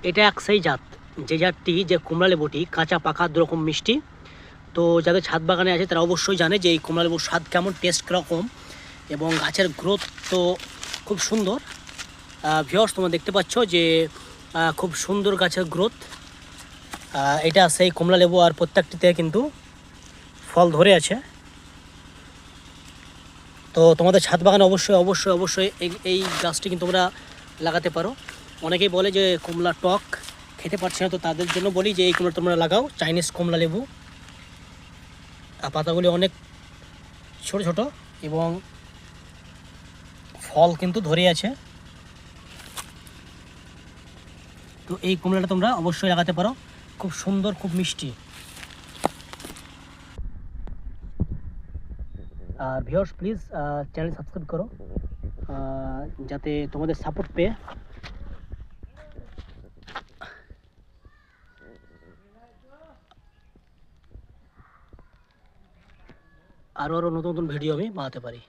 এটা এক সেই জাত, যে জাতটি, যে কমলা লেবুটি কাঁচা পাকা দুরকম মিষ্টি। তো যাদের ছাদ বাগানে আছে তারা অবশ্যই জানে যে এই কমলা লেবুর স্বাদ কেমন, টেস্ট কীরকম, এবং গাছের গ্রোথ তো খুব সুন্দর। ভিউয়ার্স, তোমরা দেখতে পাচ্ছ যে খুব সুন্দর গাছের গ্রোথ। এটা সেই কমলা লেবু, আর প্রত্যেকটিতে কিন্তু ফল ধরে আছে। তো তোমাদের ছাদ বাগানে অবশ্যই অবশ্যই অবশ্যই এই গাছটি কিন্তু তোমরা লাগাতে পারো। অনেকেই বলে যে কমলা টক, খেতে পারছে না, তো তাদের জন্য বলি যে এই কমলা তোমরা লাগাও, চাইনিজ কমলা লেবু। পাতাগুলি অনেক ছোট ছোট এবং ফল কিন্তু ধরে আছে। তো এই কমলাটা তোমরা অবশ্যই লাগাতে পারো, খুব সুন্দর, খুব মিষ্টি। আর ভিউয়ার্স, প্লিজ চ্যানেল সাবস্ক্রাইব করো, যাতে তোমাদের সাপোর্ট পেয়ে আরও নতুন নতুন ভিডিও আমি বানাতে পারি।